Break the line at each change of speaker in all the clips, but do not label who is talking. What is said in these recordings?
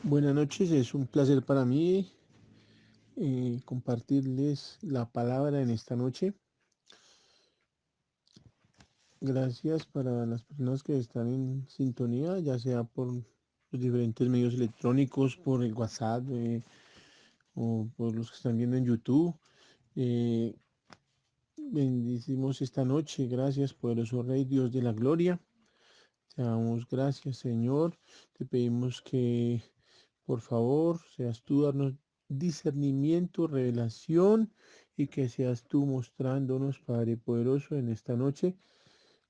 Buenas noches, es un placer para mí compartirles la palabra en esta noche. Gracias para las personas que están en sintonía, ya sea por los diferentes medios electrónicos, por el WhatsApp o por los que están viendo en YouTube. Eh, Bendicimos esta noche, gracias, poderoso Rey, Dios de la gloria. Te damos gracias, Señor. Te pedimos que, por favor, seas tú darnos discernimiento, revelación y que seas tú mostrándonos, Padre poderoso, en esta noche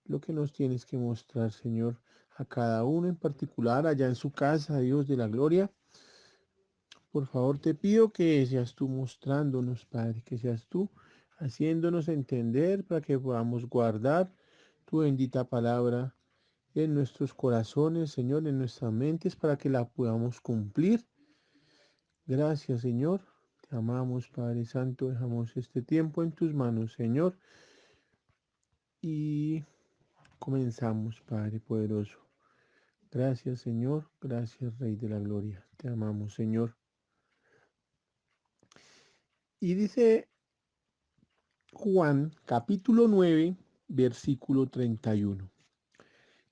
lo que nos tienes que mostrar, Señor, a cada uno en particular, allá en su casa, Dios de la gloria. Por favor, te pido que seas tú mostrándonos, Padre, que seas tú haciéndonos entender para que podamos guardar tu bendita palabra en nuestros corazones, Señor, en nuestras mentes, para que la podamos cumplir. Gracias, Señor. Te amamos, Padre Santo. Dejamos este tiempo en tus manos, Señor. Y comenzamos, Padre poderoso. Gracias, Señor. Gracias, Rey de la Gloria. Te amamos, Señor. Y dice Juan, capítulo 9, versículo 31.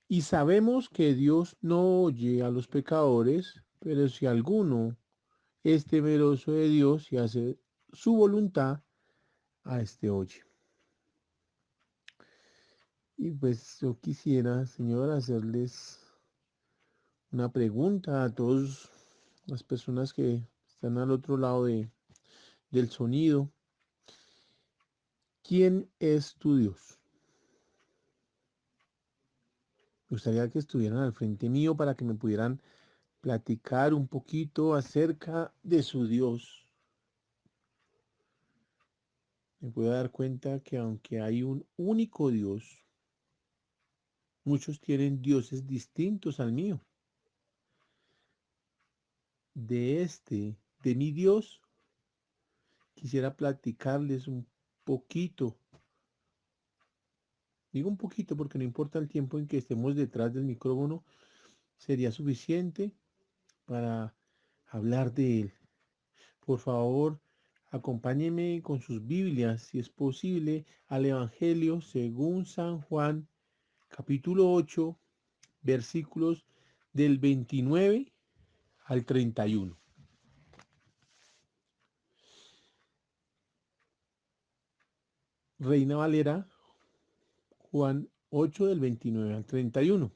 Y sabemos que Dios no oye a los pecadores, pero si alguno es temeroso de Dios y hace su voluntad, a este oye. Y pues yo quisiera, Señor, hacerles una pregunta a todas las personas que están al otro lado del sonido. ¿Quién es tu Dios? Me gustaría que estuvieran al frente mío para que me pudieran platicar un poquito acerca de su Dios. Me puedo dar cuenta que aunque hay un único Dios, muchos tienen dioses distintos al mío. De mi Dios, quisiera platicarles un poquito. Digo un poquito porque no importa el tiempo en que estemos detrás del micrófono, sería suficiente para hablar de él. Por favor, acompáñenme con sus Biblias, si es posible, al Evangelio según San Juan, capítulo 8, versículos del 29 al 31. Reina Valera, Juan 8 del 29 al 31.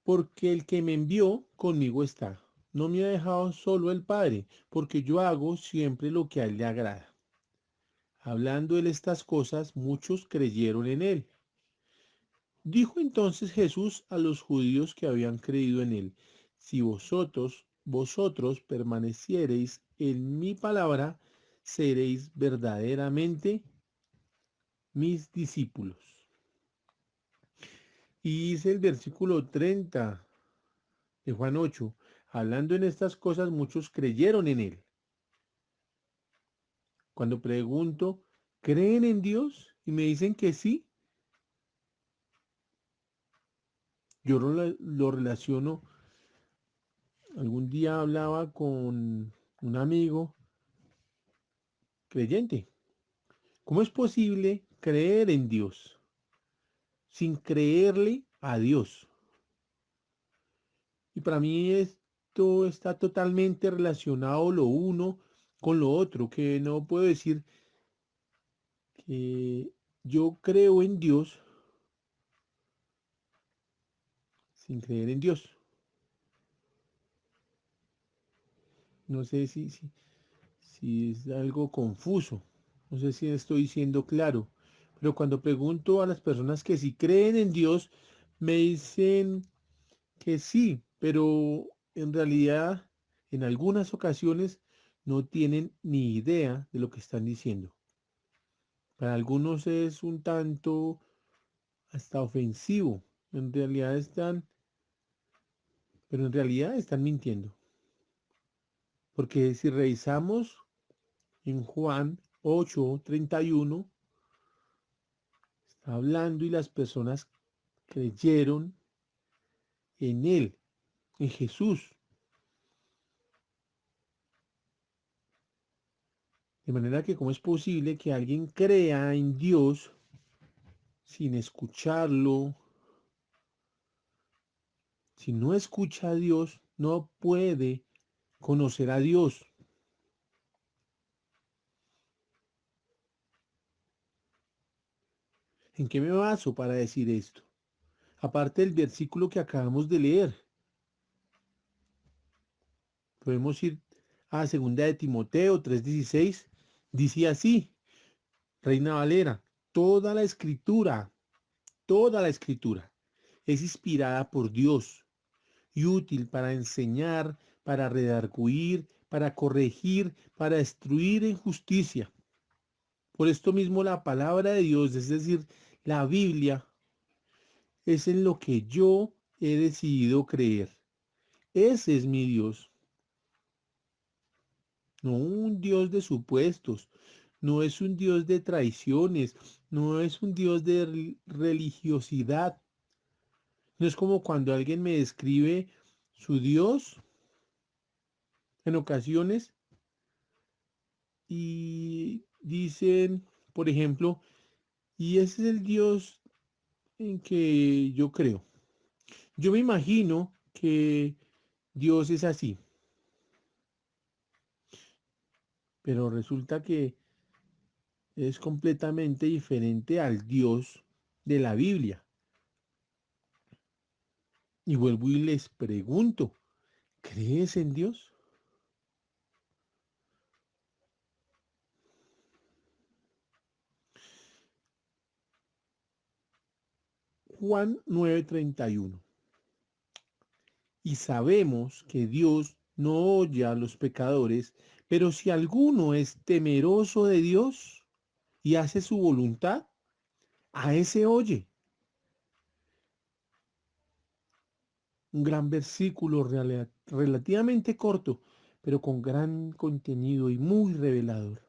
Porque el que me envió conmigo está. No me ha dejado solo el Padre, porque yo hago siempre lo que a él le agrada. Hablando él estas cosas, muchos creyeron en él. Dijo entonces Jesús a los judíos que habían creído en él: si vosotros permaneciereis en mi palabra, seréis verdaderamente mis discípulos. Y dice el versículo 30 de Juan 8, hablando en estas cosas, muchos creyeron en él. Cuando pregunto, ¿creen en Dios? Y me dicen que sí, yo lo relaciono. Algún día hablaba con un amigo creyente. ¿Cómo es posible creer en Dios sin creerle a Dios? Y para mí esto está totalmente relacionado lo uno con lo otro, que no puedo decir que yo creo en Dios sin creer en Dios. No sé si es algo confuso, no sé si estoy siendo claro, pero cuando pregunto a las personas que si creen en Dios, me dicen que sí, pero en realidad en algunas ocasiones no tienen ni idea de lo que están diciendo. Para algunos es un tanto hasta ofensivo. En realidad pero en realidad están mintiendo. Porque si revisamos en Juan 8:31, está hablando y las personas creyeron en él, en Jesús. De manera que cómo es posible que alguien crea en Dios sin escucharlo. Si no escucha a Dios, no puede conocer a Dios. ¿En qué me baso para decir esto? Aparte del versículo que acabamos de leer, podemos ir a segunda de Timoteo 3:16. Dice así, Reina Valera, toda la escritura es inspirada por Dios y útil para enseñar, para redarguir, para corregir, para instruir en justicia. Por esto mismo la palabra de Dios, es decir, la Biblia, es en lo que yo he decidido creer. Ese es mi Dios, no un Dios de supuestos, no es un Dios de traiciones, no es un Dios de religiosidad. No es como cuando alguien me describe su Dios en ocasiones y dicen, por ejemplo, y ese es el Dios en que yo creo. Yo me imagino que Dios es así, pero resulta que es completamente diferente al Dios de la Biblia. Y vuelvo y les pregunto, ¿crees en Dios? Juan 9:31. Y sabemos que Dios no oye a los pecadores, pero si alguno es temeroso de Dios y hace su voluntad, a ese oye. Un gran versículo relativamente corto, pero con gran contenido y muy revelador.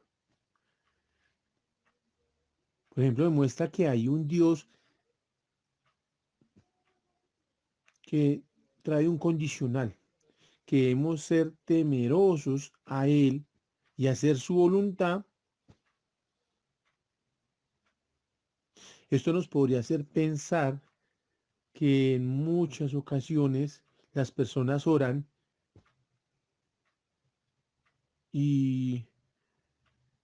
Por ejemplo, demuestra que hay un Dios que trae un condicional, que debemos ser temerosos a Él y hacer su voluntad. Esto nos podría hacer pensar que en muchas ocasiones las personas oran y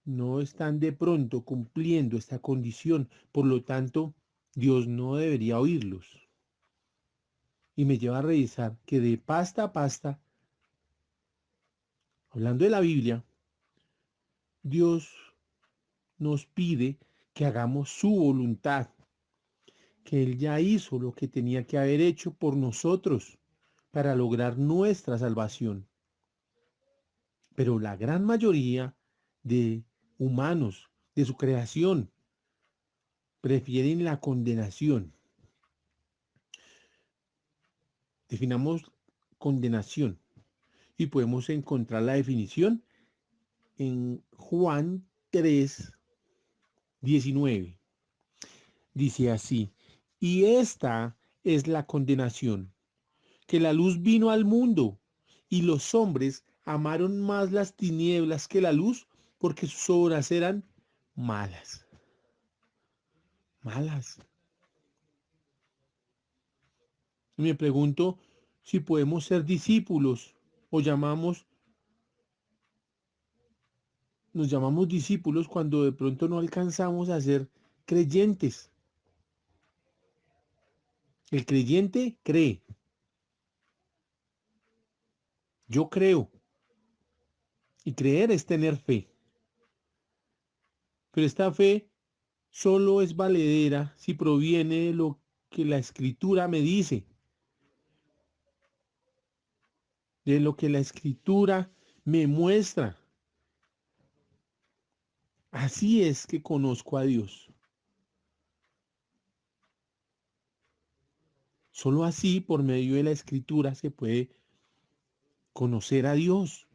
no están de pronto cumpliendo esta condición, por lo tanto, Dios no debería oírlos. Y me lleva a revisar que de pasta a pasta, hablando de la Biblia, Dios nos pide que hagamos su voluntad, que Él ya hizo lo que tenía que haber hecho por nosotros para lograr nuestra salvación. Pero la gran mayoría de humanos, de su creación, prefieren la condenación. Definamos condenación y podemos encontrar la definición en Juan 3:19. Dice así, y esta es la condenación, que la luz vino al mundo y los hombres amaron más las tinieblas que la luz porque sus obras eran malas. Malas. Y me pregunto si podemos ser discípulos o nos llamamos discípulos cuando de pronto no alcanzamos a ser creyentes. El creyente cree. Yo creo. Y creer es tener fe. Pero esta fe solo es valedera si proviene de lo que la escritura me dice, de lo que la escritura me muestra. Así es que conozco a Dios. Solo así, por medio de la escritura, se puede conocer a Dios.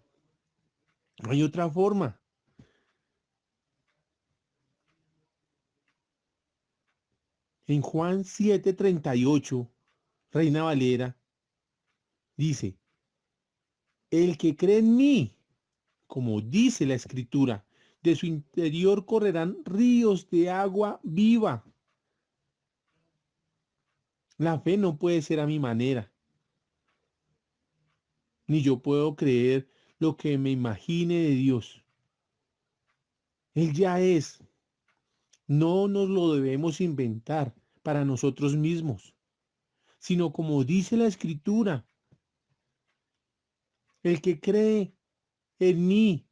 No hay otra forma. En Juan 7:38, Reina Valera, dice, el que cree en mí, como dice la escritura, De su interior correrán ríos de agua viva. La fe no puede ser a mi manera, ni yo puedo creer lo que me imagine de Dios. Él ya es. No nos lo debemos inventar para nosotros mismos, sino como dice la Escritura, el que cree en mí,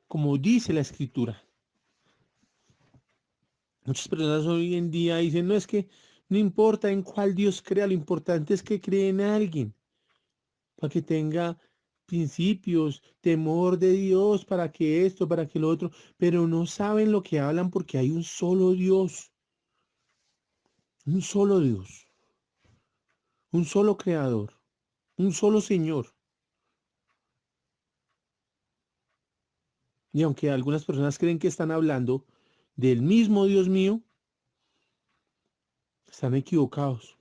como dice la Escritura. Muchas personas hoy en día dicen, no es que no importa en cuál Dios crea, lo importante es que cree en alguien, para que tenga principios, temor de Dios, para que esto, para que lo otro, pero no saben lo que hablan porque hay un solo Dios, un solo creador, un solo Señor. Y aunque algunas personas creen que están hablando del mismo Dios mío, están equivocados.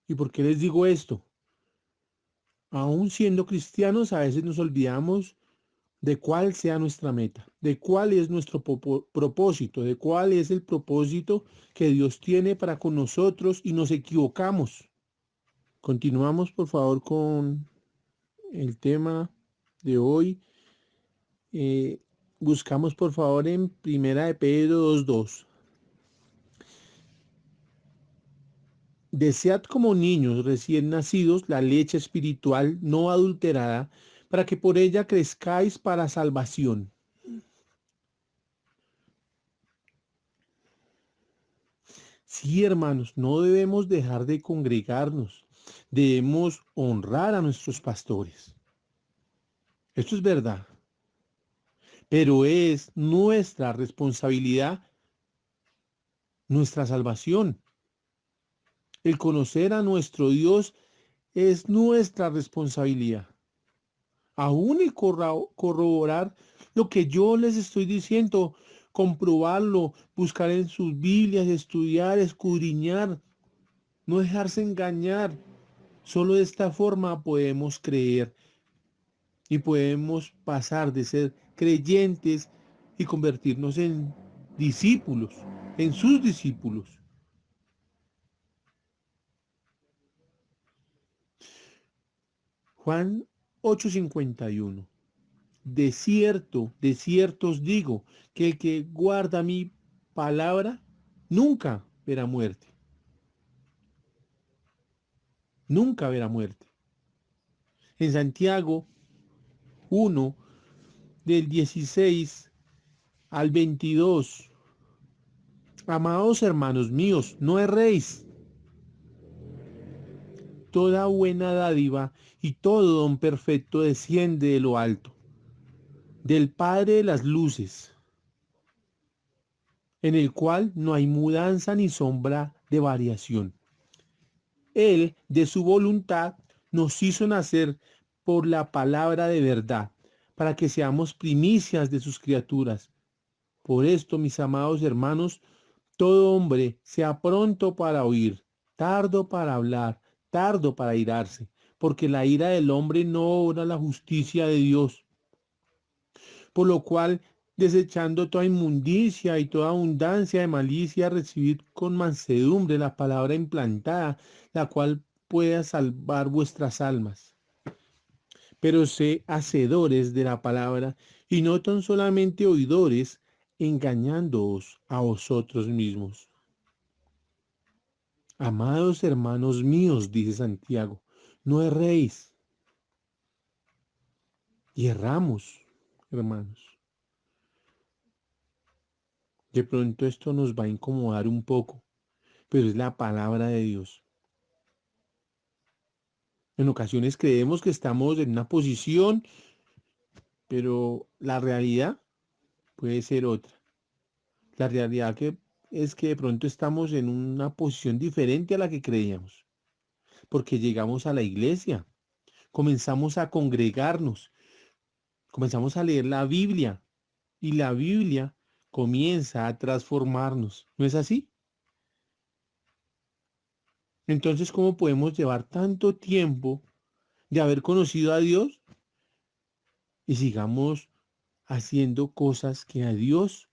¿Y por qué les digo esto? Aún siendo cristianos, a veces nos olvidamos de cuál sea nuestra meta, de cuál es nuestro propósito, de cuál es el propósito que Dios tiene para con nosotros y nos equivocamos. Continuamos, por favor, con el tema de hoy. Buscamos, por favor, en Primera de Pedro 2:2. Desead como niños recién nacidos la leche espiritual no adulterada, para que por ella crezcáis para salvación. Sí, hermanos, no debemos dejar de congregarnos. Debemos honrar a nuestros pastores. Esto es verdad. Pero es nuestra responsabilidad, nuestra salvación. El conocer a nuestro Dios es nuestra responsabilidad. Aún el corroborar lo que yo les estoy diciendo, comprobarlo, buscar en sus Biblias, estudiar, escudriñar, no dejarse engañar. Solo de esta forma podemos creer y podemos pasar de ser creyentes y convertirnos en discípulos, en sus discípulos. Juan 8:51. De cierto os digo, que el que guarda mi palabra nunca verá muerte, nunca verá muerte. En Santiago 1, del 16 al 22. Amados hermanos míos, no erréis. Toda buena dádiva y todo don perfecto desciende de lo alto, del Padre de las luces, en el cual no hay mudanza ni sombra de variación. Él, de su voluntad, nos hizo nacer por la palabra de verdad, para que seamos primicias de sus criaturas. Por esto, mis amados hermanos, todo hombre sea pronto para oír, tardo para hablar, tardo para irarse, porque la ira del hombre no obra la justicia de Dios. Por lo cual, desechando toda inmundicia y toda abundancia de malicia, recibid con mansedumbre la palabra implantada, la cual pueda salvar vuestras almas. Pero sé hacedores de la palabra y no tan solamente oidores, engañándoos a vosotros mismos. Amados hermanos míos, dice Santiago, no erréis. Y erramos, hermanos. De pronto esto nos va a incomodar un poco, pero es la palabra de Dios. En ocasiones creemos que estamos en una posición, pero la realidad puede ser otra. La realidad es que de pronto estamos en una posición diferente a la que creíamos, porque llegamos a la iglesia, comenzamos a congregarnos, comenzamos a leer la Biblia y la Biblia comienza a transformarnos. ¿No es así? Entonces, ¿cómo podemos llevar tanto tiempo de haber conocido a Dios y sigamos haciendo cosas que a Dios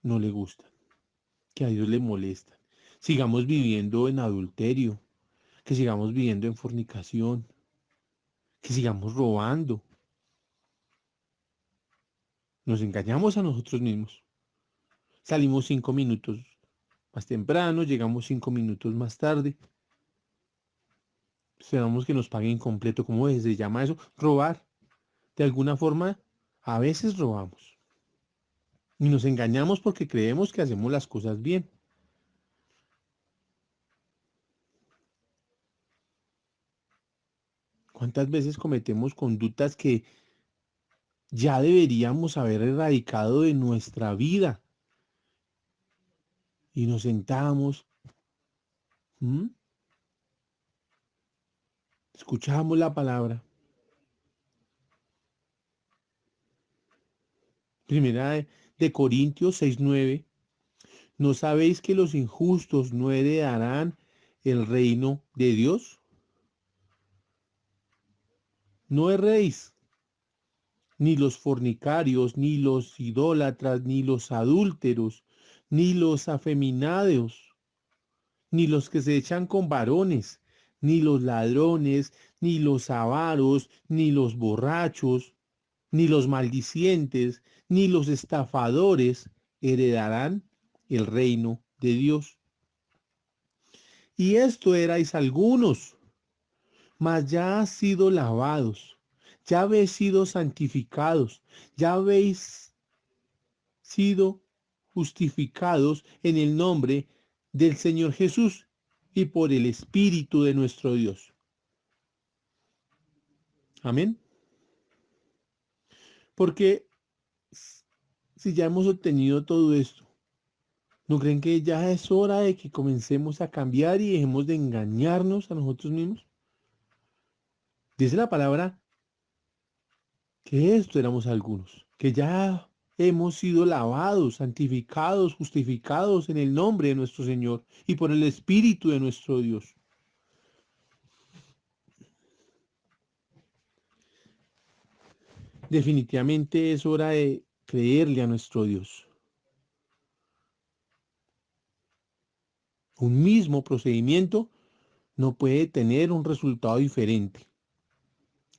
no le gustan, que a Dios le molestan. Sigamos viviendo en adulterio, que sigamos viviendo en fornicación, que sigamos robando. Nos engañamos a nosotros mismos. Salimos 5 minutos más temprano, llegamos 5 minutos más tarde. Esperamos que nos paguen completo. ¿Cómo se llama eso? Robar. De alguna forma, a veces robamos. Y nos engañamos porque creemos que hacemos las cosas bien. ¿Cuántas veces cometemos conductas que ya deberíamos haber erradicado de nuestra vida? Y nos sentamos, ¿m? Escuchamos la palabra. Primera de Corintios 6:9. ¿No sabéis que los injustos no heredarán el reino de Dios? No erréis, ni los fornicarios, ni los idólatras, ni los adúlteros, ni los afeminados, ni los que se echan con varones, ni los ladrones, ni los avaros, ni los borrachos, ni los maldicientes, ni los estafadores heredarán el reino de Dios. Y esto erais algunos, mas ya has sido lavados, ya habéis sido santificados, ya habéis sido justificados en el nombre del Señor Jesús y por el Espíritu de nuestro Dios. Amén. Porque si ya hemos obtenido todo esto, ¿no creen que ya es hora de que comencemos a cambiar y dejemos de engañarnos a nosotros mismos? Dice la palabra que esto éramos algunos, que ya hemos sido lavados, santificados, justificados en el nombre de nuestro Señor y por el Espíritu de nuestro Dios. Definitivamente es hora de creerle a nuestro Dios. Un mismo procedimiento no puede tener un resultado diferente.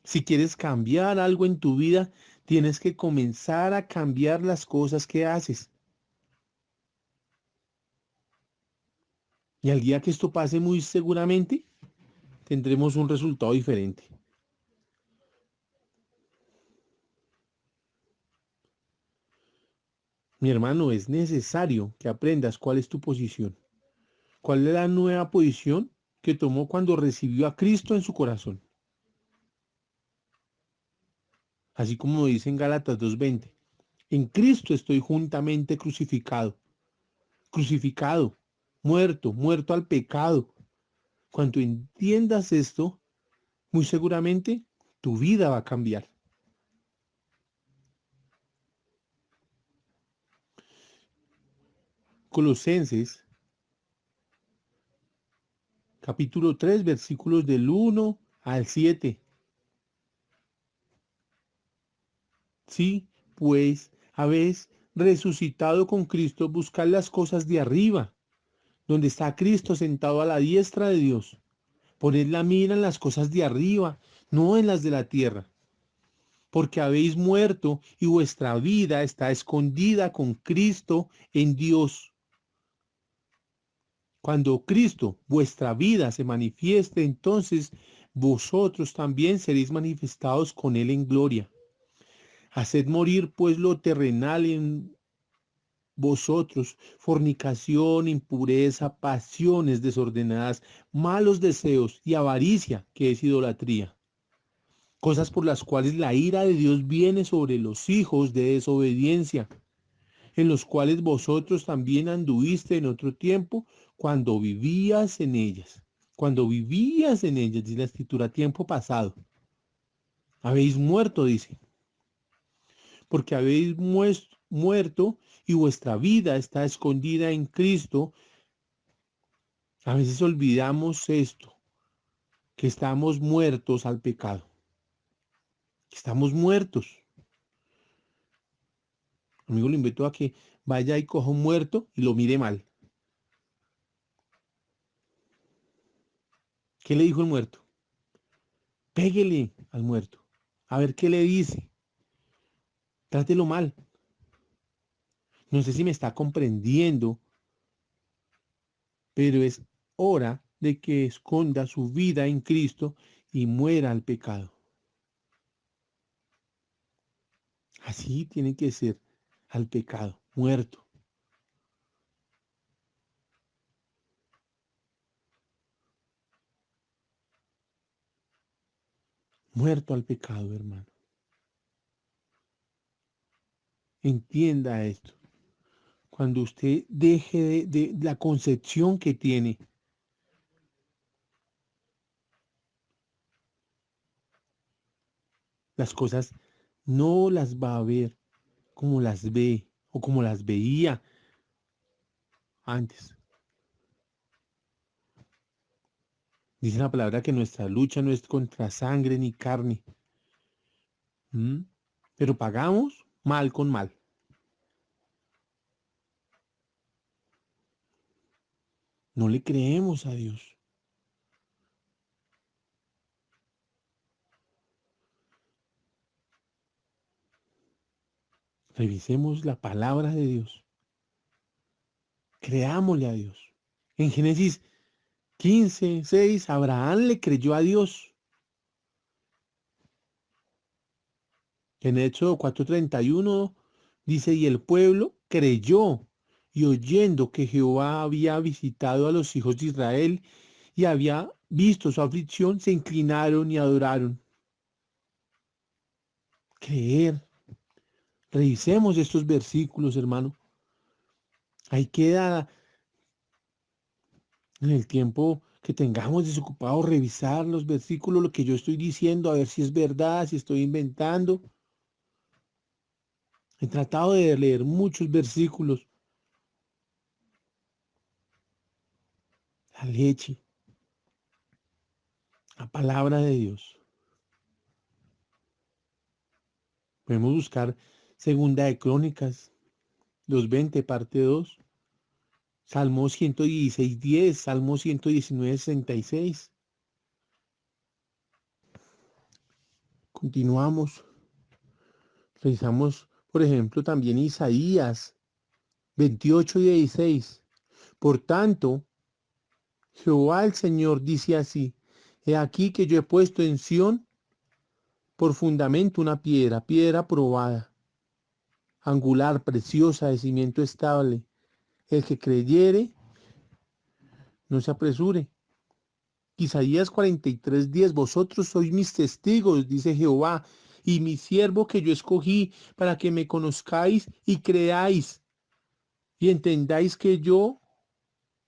Si quieres cambiar algo en tu vida, tienes que comenzar a cambiar las cosas que haces. Y al día que esto pase, muy seguramente tendremos un resultado diferente. Mi hermano, es necesario que aprendas cuál es tu posición. ¿Cuál es la nueva posición que tomó cuando recibió a Cristo en su corazón? Así como dice en Gálatas 2:20. En Cristo estoy juntamente crucificado. Crucificado, muerto al pecado. Cuando entiendas esto, muy seguramente tu vida va a cambiar. Colosenses, capítulo 3, versículos del 1 al 7. Sí, pues habéis resucitado con Cristo, buscad las cosas de arriba, donde está Cristo sentado a la diestra de Dios. Poned la mira en las cosas de arriba, no en las de la tierra, porque habéis muerto y vuestra vida está escondida con Cristo en Dios. Cuando Cristo, vuestra vida, se manifieste, entonces vosotros también seréis manifestados con Él en gloria. Haced morir pues lo terrenal en vosotros: fornicación, impureza, pasiones desordenadas, malos deseos y avaricia, que es idolatría. Cosas por las cuales la ira de Dios viene sobre los hijos de desobediencia, en los cuales vosotros también anduviste en otro tiempo cuando vivías en ellas. Cuando vivías en ellas, dice la Escritura, tiempo pasado. Habéis muerto, dice, porque habéis muerto y vuestra vida está escondida en Cristo. A veces olvidamos esto, que estamos muertos al pecado. Estamos muertos. Amigo, lo invito a que vaya y coja un muerto y lo mire mal. ¿Qué le dijo el muerto? Péguele al muerto. A ver qué le dice. Trátelo mal. No sé si me está comprendiendo, pero es hora de que esconda su vida en Cristo y muera al pecado. Así tiene que ser, al pecado, muerto. Muerto al pecado, hermano. Entienda esto. Cuando usted deje de la concepción que tiene, las cosas no las va a ver como las ve o como las veía antes. Dice la palabra que nuestra lucha no es contra sangre ni carne, ¿m? Pero pagamos mal con mal. No le creemos a Dios. Revisemos la palabra de Dios. Creámosle a Dios. En Génesis 15:6, Abraham le creyó a Dios. En Éxodo 4:31 dice, y el pueblo creyó, y oyendo que Jehová había visitado a los hijos de Israel y había visto su aflicción, se inclinaron y adoraron. Creer. Revisemos estos versículos, hermano. Ahí queda en el tiempo que tengamos desocupado revisar los versículos, lo que yo estoy diciendo, a ver si es verdad, si estoy inventando. He tratado de leer muchos versículos. La leche, la palabra de Dios. Podemos buscar Segunda de Crónicas, los 20, parte 2. Salmo 116:10, Salmo 119:66. Continuamos. Revisamos, por ejemplo, también Isaías 28:16. Por tanto, Jehová el Señor dice así: He aquí que yo he puesto en Sión por fundamento una piedra, piedra probada, angular, preciosa, de cimiento estable. El que creyere, no se apresure. Isaías 43:10. Vosotros sois mis testigos, dice Jehová, y mi siervo que yo escogí para que me conozcáis y creáis y entendáis que yo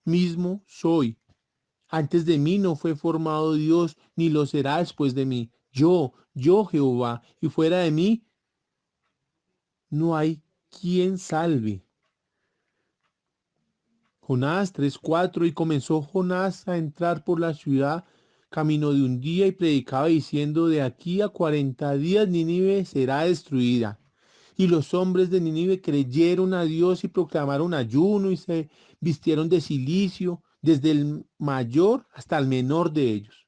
mismo soy. Antes de mí no fue formado Dios, ni lo será después de mí. Yo Jehová, y fuera de mí no hay quien salve. Jonás 3:4. Y comenzó Jonás a entrar por la ciudad camino de un día y predicaba diciendo: de aquí a 40 días Nínive será destruida. Y los hombres de Nínive creyeron a Dios y proclamaron ayuno y se vistieron de cilicio, desde el mayor hasta el menor de ellos.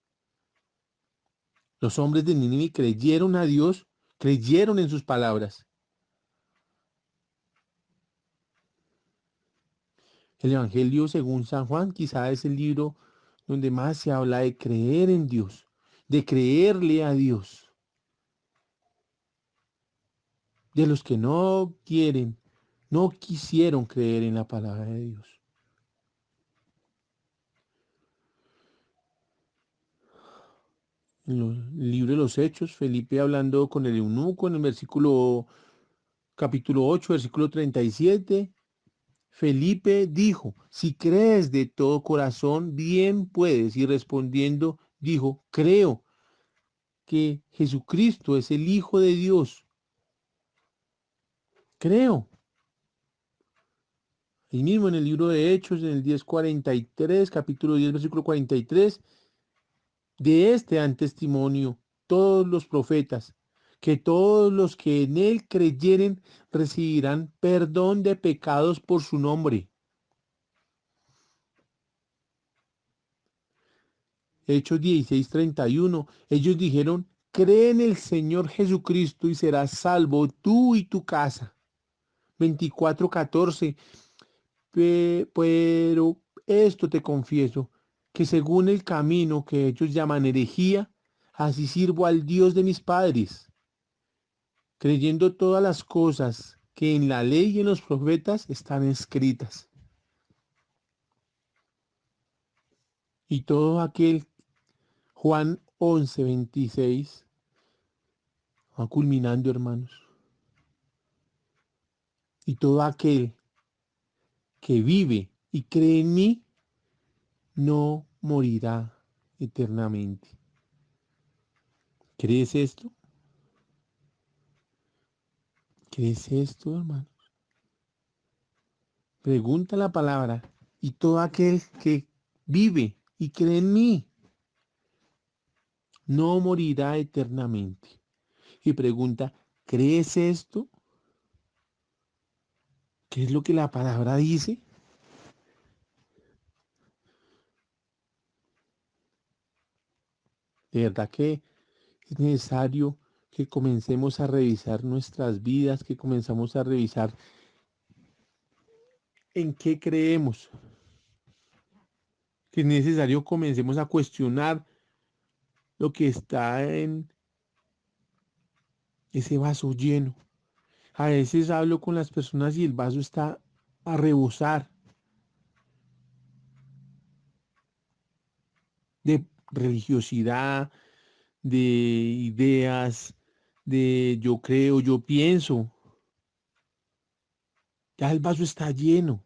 Los hombres de Nínive creyeron a Dios, creyeron en sus palabras. El Evangelio según San Juan quizá es el libro donde más se habla de creer en Dios, de creerle a Dios. De los que no quieren, no quisieron creer en la palabra de Dios. En el libro de los Hechos, Felipe hablando con el eunuco en el capítulo 8, versículo 37. Felipe dijo: si crees de todo corazón, bien puedes. Y respondiendo, dijo: creo que Jesucristo es el Hijo de Dios. Creo. Ahí mismo en el libro de Hechos, en el 10:43, capítulo 10, versículo 43, de este dan testimonio todos los profetas, que todos los que en él creyeren recibirán perdón de pecados por su nombre. Hechos 16:31. Ellos dijeron, cree en el Señor Jesucristo y serás salvo tú y tu casa. 24:14. Pero esto te confieso, que según el camino que ellos llaman herejía, así sirvo al Dios de mis padres, creyendo todas las cosas que en la ley y en los profetas están escritas. Y todo aquel, Juan 11:26, va culminando, hermanos. Y todo aquel que vive y cree en mí, no morirá eternamente. ¿Crees esto? ¿Crees esto, hermano? Pregunta la palabra, y todo aquel que vive y cree en mí no morirá eternamente. Y pregunta, ¿crees esto? ¿Qué es lo que la palabra dice? De verdad que es necesario que comencemos a revisar nuestras vidas, que comenzamos a revisar en qué creemos, que es necesario comencemos a cuestionar lo que está en ese vaso lleno. A veces hablo con las personas y el vaso está a rebosar de religiosidad, de ideas, de yo creo, yo pienso. Ya el vaso está lleno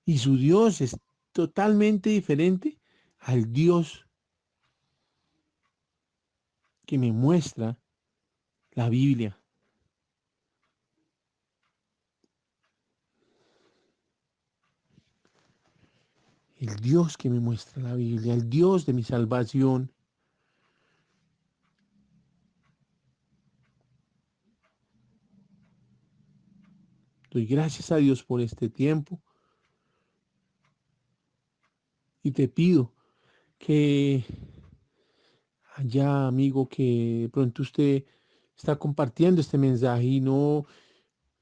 y su Dios es totalmente diferente al Dios que me muestra la Biblia. El Dios que me muestra la Biblia, el Dios de mi salvación. Doy gracias a Dios por este tiempo y te pido que allá, amigo, que de pronto usted está compartiendo este mensaje y no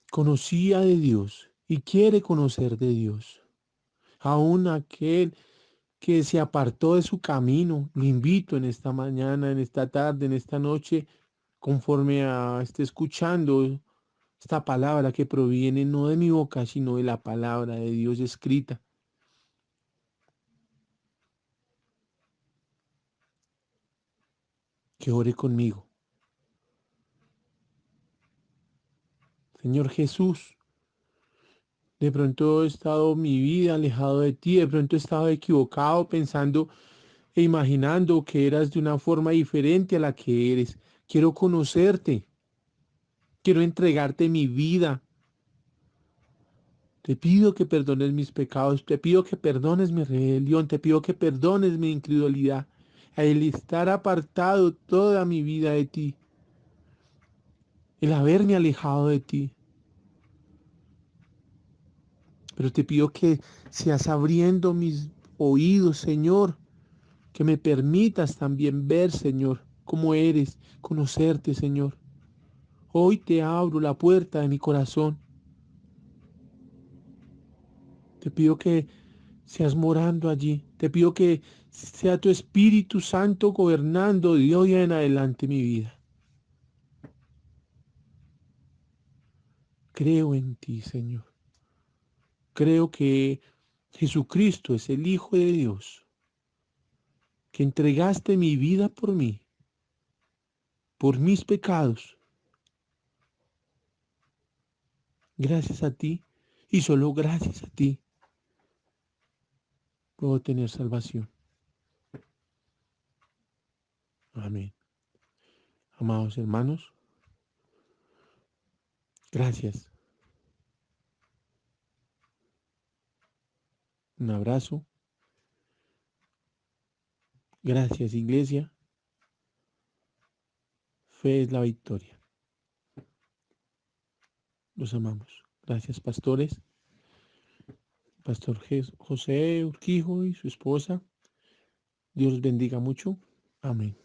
conocía de Dios y quiere conocer de Dios. Aún aquel que se apartó de su camino, lo invito en esta mañana, en esta tarde, en esta noche, conforme a esté escuchando esta palabra que proviene no de mi boca, sino de la palabra de Dios escrita, que ore conmigo. Señor Jesús, de pronto he estado mi vida alejado de ti, de pronto he estado equivocado pensando e imaginando que eras de una forma diferente a la que eres. Quiero conocerte, quiero entregarte mi vida. Te pido que perdones mis pecados, te pido que perdones mi rebelión, te pido que perdones mi incredulidad, el estar apartado toda mi vida de ti, el haberme alejado de ti. Pero te pido que seas abriendo mis oídos, Señor, que me permitas también ver, Señor, cómo eres, conocerte, Señor. Hoy te abro la puerta de mi corazón. Te pido que seas morando allí. Te pido que sea tu Espíritu Santo gobernando de hoy en adelante mi vida. Creo en ti, Señor. Creo que Jesucristo es el Hijo de Dios, que entregaste mi vida por mí, por mis pecados. Gracias a ti y solo gracias a ti puedo tener salvación. Amén. Amados hermanos, gracias. Un abrazo. Gracias, iglesia. fe es la victoria. Los amamos. Gracias, pastores. Pastor José Urquijo y su esposa. Dios los bendiga mucho. Amén.